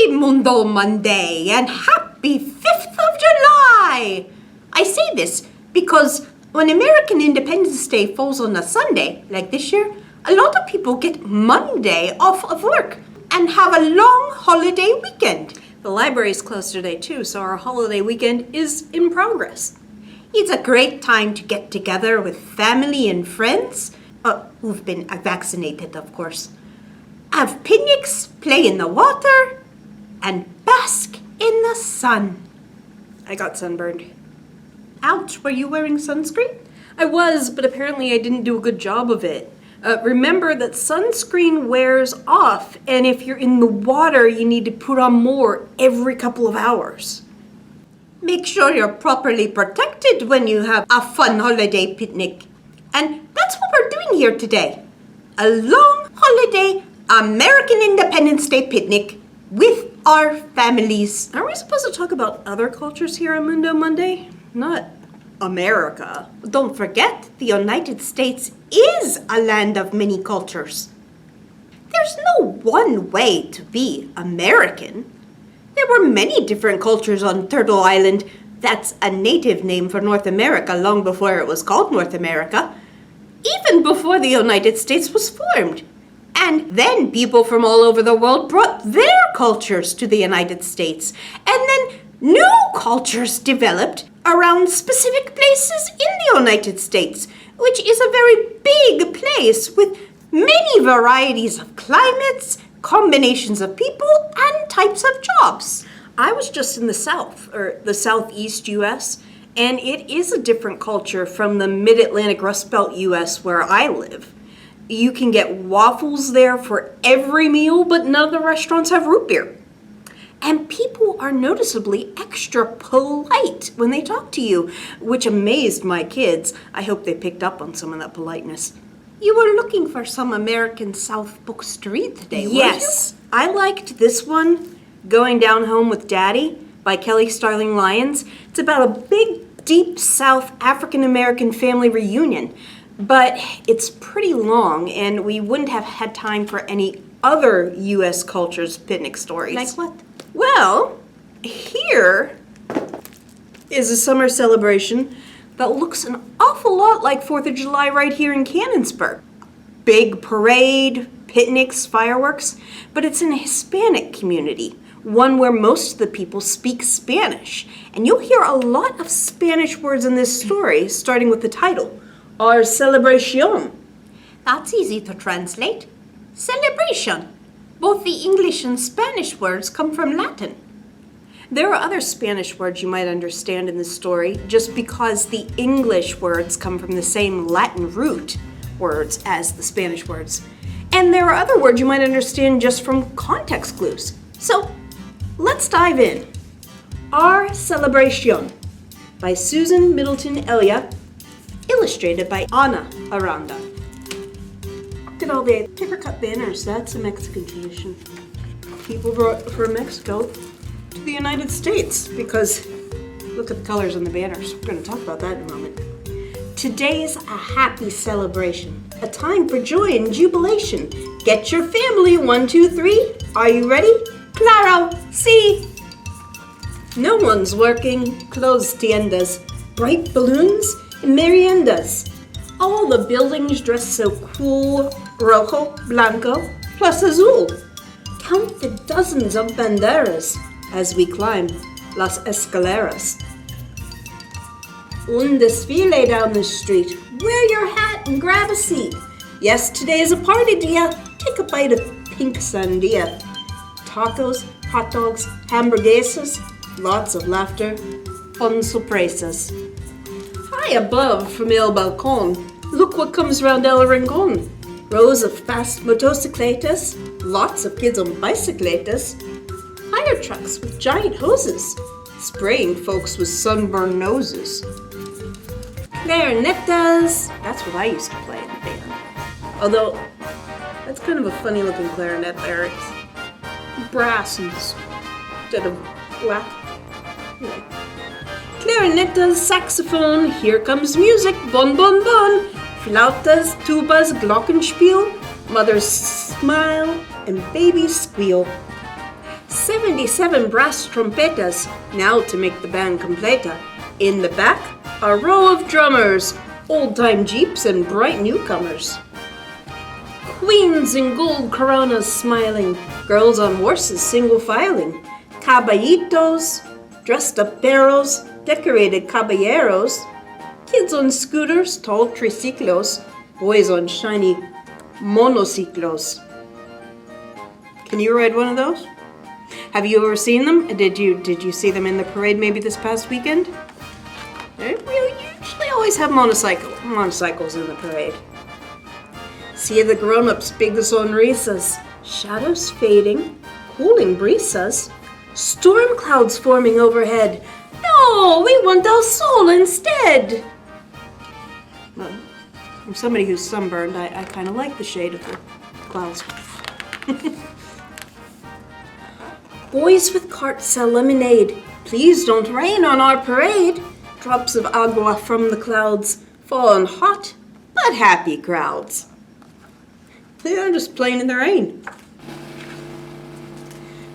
Happy Mundo Monday and happy 5th of July! I say this because when American Independence Day falls on a Sunday, like this year, a lot of people get Monday off of work and have a long holiday weekend. The library's closed today too, so our holiday weekend is in progress. It's a great time to get together with family and friends, who've been vaccinated, of course. Have picnics, play in the water, and bask in the sun. I got sunburned. Ouch, were you wearing sunscreen? I was, but apparently I didn't do a good job of it. Remember that sunscreen wears off, and if you're in the water, you need to put on more every couple of hours. Make sure you're properly protected when you have a fun holiday picnic. And that's what we're doing here today. A long holiday American Independence Day picnic with our families. Aren't we supposed to talk about other cultures here on Mundo Monday? Not America. Don't forget, the United States is a land of many cultures. There's no one way to be American. There were many different cultures on Turtle Island. That's a native name for North America long before it was called North America. Even before the United States was formed. And then people from all over the world brought their cultures to the United States. And then new cultures developed around specific places in the United States, which is a very big place with many varieties of climates, combinations of people, and types of jobs. I was just in the South, or the Southeast U.S., and it is a different culture from the Mid-Atlantic Rust Belt U.S. where I live. You can get waffles there for every meal, but none of the restaurants have root beer. And people are noticeably extra polite when they talk to you, which amazed my kids. I hope they picked up on some of that politeness. You were looking for some American South book street today, weren't you? Yes, I liked this one, Going Down Home with Daddy by Kelly Starling Lyons. It's about a big, deep South African-American family reunion, but it's pretty long, and we wouldn't have had time for any other U.S. cultures picnic stories. Like what? Well, here is a summer celebration that looks an awful lot like 4th of July right here in Canonsburg. Big parade, picnics, fireworks, but it's in a Hispanic community, one where most of the people speak Spanish. And you'll hear a lot of Spanish words in this story, starting with the title, Our Celebracion. That's easy to translate. Celebration. Both the English and Spanish words come from Latin. There are other Spanish words you might understand in this story just because the English words come from the same Latin root words as the Spanish words. And there are other words you might understand just from context clues. So let's dive in. Our Celebracion by Susan Middleton Elya, illustrated by Aranda. Look at all the paper cut banners. That's a Mexican tradition. People brought from Mexico to the United States because look at the colors on the banners. We're going to talk about that in a moment. Today's a happy celebration, a time for joy and jubilation. Get your family, 1, 2, 3. Are you ready? Claro, sí. No one's working. Closed tiendas, bright balloons, and meriendas. All the buildings dressed so cool, rojo, blanco, plus azul. Count the dozens of banderas as we climb las escaleras. Un desfile down the street. Wear your hat and grab a seat. Yes, today is a party, dear. Take a bite of pink sandia. Tacos, hot dogs, hamburguesas, lots of laughter, fun sorpresas. High above from El Balcón, look what comes round El Rincón. Rows of fast motocicletas, lots of kids on bicicletas, fire trucks with giant hoses, spraying folks with sunburned noses. Clarinetas, that's what I used to play in the band. Although, that's kind of a funny looking clarinet there. It's brass instead of black. Anyway. Clarinetas, saxophone, here comes music, bon bon bon. Flautas, tubas, glockenspiel, mothers smile and babies squeal. 77 brass trompetas, now to make the band completa. In the back, a row of drummers, old-time jeeps and bright newcomers. Queens in gold coronas smiling, girls on horses single filing, caballitos, dressed up perros, decorated caballeros, kids on scooters, tall triciclos, boys on shiny monociclos. Can you ride one of those? Have you ever seen them? Did you see them in the parade maybe this past weekend? We usually always have motorcycles in the parade. See the grown-ups' big sonrisas, shadows fading, cooling breezes, storm clouds forming overhead. No, we want El Sol instead. Well, I'm somebody who's sunburned. I kind of like the shade of the clouds. Boys with carts sell lemonade. Please don't rain on our parade. Drops of agua from the clouds fall on hot but happy crowds. They're just playing in the rain.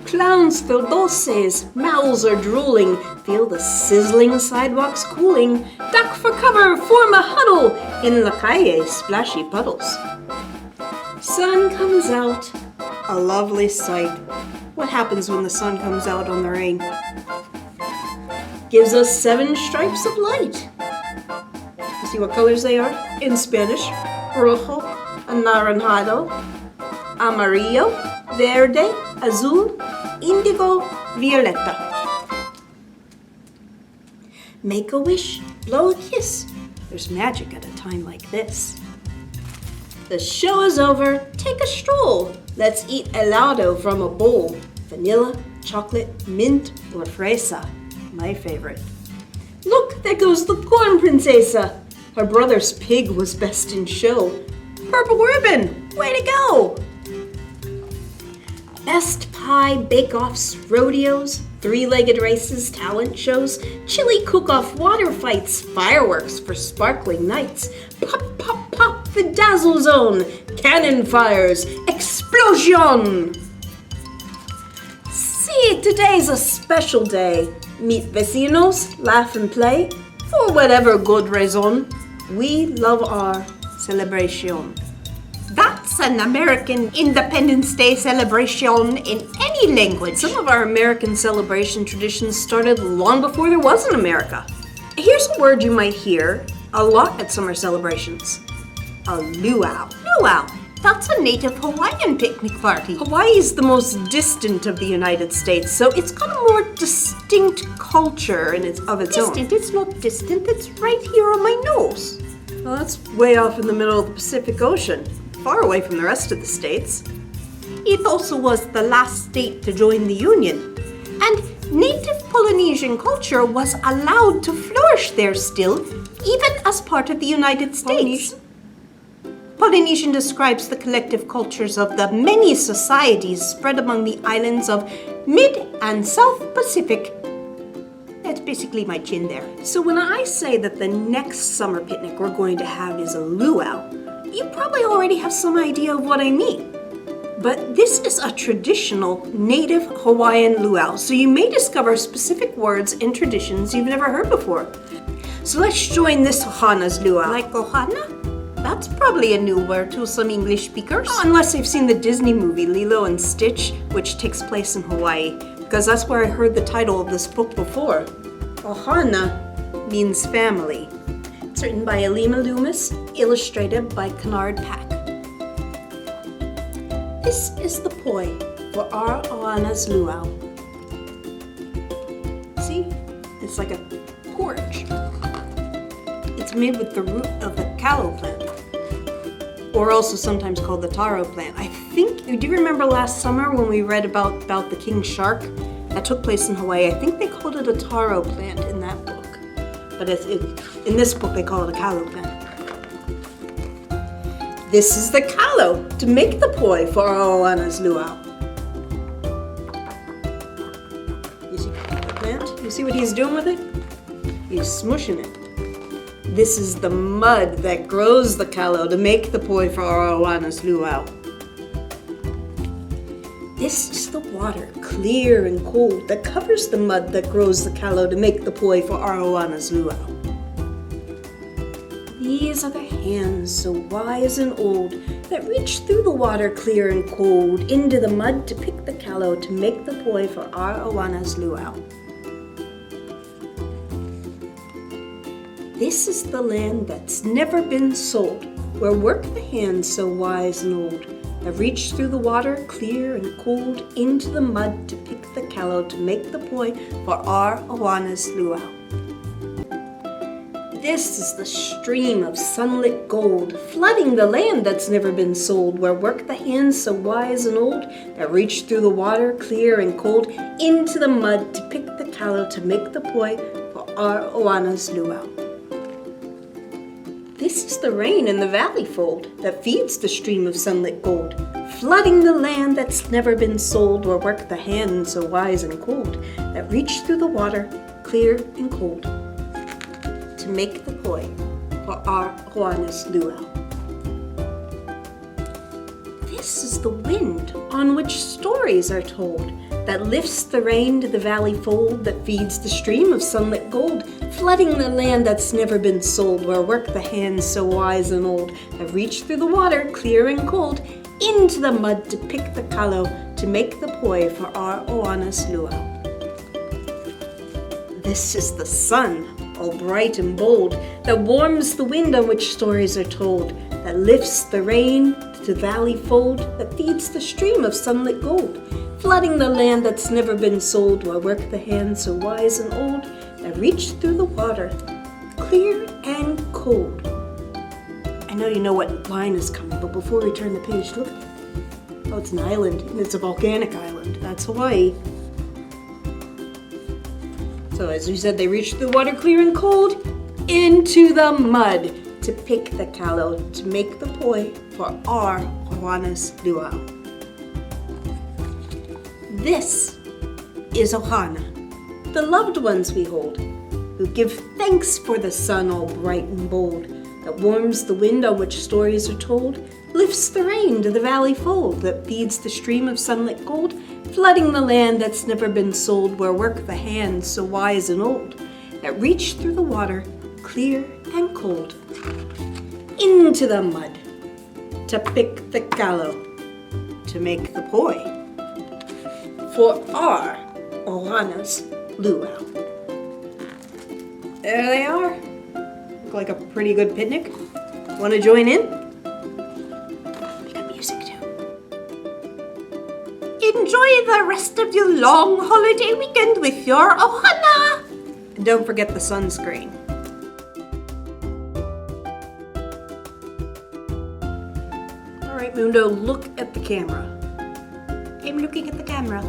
Clowns fill dulces, mouths are drooling. Feel the sizzling sidewalks cooling. Duck for cover, form a huddle in la calle, splashy puddles. Sun comes out, a lovely sight. What happens when the sun comes out on the rain? Gives us 7 stripes of light. You see what colors they are? In Spanish, rojo, anaranjado, amarillo, verde, azul, indigo, violeta. Make a wish, blow a kiss. There's magic at a time like this. The show is over, take a stroll. Let's eat helado from a bowl. Vanilla, chocolate, mint, or fresa. My favorite. Look, there goes the corn princesa. Her brother's pig was best in show. Purple ribbon, way to go! Best pie, bake-offs, rodeos, 3-legged races, talent shows, chili cook-off, water fights, fireworks for sparkling nights, pop, pop, pop, the dazzle zone, cannon fires, explosion! See, today's a special day. Meet vecinos, laugh and play, for whatever good raison. We love our Celebracion. That's an American Independence Day celebration in any language. Some of our American celebration traditions started long before there was an America. Here's a word you might hear a lot at summer celebrations. A luau. Luau. That's a native Hawaiian picnic party. Hawaii is the most distant of the United States, so it's got a more distinct culture of its own. Distant? It's not distant. It's right here on my nose. Well, that's way off in the middle of the Pacific Ocean, far away from the rest of the states. It also was the last state to join the Union. And native Polynesian culture was allowed to flourish there still, even as part of the United States. Polynesian describes the collective cultures of the many societies spread among the islands of Mid and South Pacific. That's basically my chin there. So when I say that the next summer picnic we're going to have is a luau, you probably already have some idea of what I mean. But this is a traditional native Hawaiian luau, so you may discover specific words and traditions you've never heard before. So let's join this Ohana's luau. Like Ohana? That's probably a new word to some English speakers. Oh, unless they've seen the Disney movie Lilo and Stitch, which takes place in Hawaii, because that's where I heard the title of this book before. Ohana means family. It's written by Ilima Loomis, illustrated by Kenard Pak. This is the poi for our Ohana's luau. See? It's like a porch. It's made with the root of the kalo plant, or also sometimes called the taro plant. I think, do you remember last summer when we read about the king shark? That took place in Hawaii. I think they called it a taro plant in that book. But in this book they call it a kalo plant. This is the kalo to make the poi for our Ohana's luau. You see the plant? You see what he's doing with it? He's smushing it. This is the mud that grows the kalo to make the poi for our Ohana's luau. This is the water, clear and cold, that covers the mud that grows the callow to make the poi for our Ohana's luau. These are the hands so wise and old that reach through the water clear and cold into the mud to pick the callow to make the poi for our Ohana's luau. This is the land that's never been sold, where work the hands so wise and old that reach through the water clear and cold into the mud to pick the callow to make the poi for our Ohana's luau. This is the stream of sunlit gold, flooding the land that's never been sold, where work the hands so wise and old that reach through the water clear and cold into the mud to pick the callow to make the poi for our Ohana's luau. This is the rain in the valley fold that feeds the stream of sunlit gold, flooding the land that's never been sold, where work the hands so wise and cold that reach through the water clear and cold to make the poi for our Ohana's luau. This is the wind on which stories are told that lifts the rain to the valley fold that feeds the stream of sunlit gold, flooding the land that's never been sold, where work the hands so wise and old that reach through the water clear and cold into the mud to pick the callow to make the poi for our Ohana's luau. This is the sun, all bright and bold, that warms the wind on which stories are told, that lifts the rain to the valley fold that feeds the stream of sunlit gold, flooding the land that's never been sold, where work the hands so wise and old that reach through the water clear and cold. I know you know what line is coming, but before we turn the page, look at that. Oh, it's an island, and it's a volcanic island. That's Hawaii. So as we said, they reach through the water clear and cold into the mud to pick the callow to make the poi for our Ohana's luau. This is Ohana, the loved ones we hold, who give thanks for the sun all bright and bold, that warms the wind on which stories are told, lifts the rain to the valley fold that feeds the stream of sunlit gold, flooding the land that's never been sold, where work the hands so wise and old that reach through the water clear and cold into the mud to pick the callow to make the poi for our Ohana's luau. There they are. Look like a pretty good picnic. Want to join in? We got music too. Enjoy the rest of your long holiday weekend with your Ohana! And don't forget the sunscreen. All right, Mundo, look at the camera. I'm looking at the camera.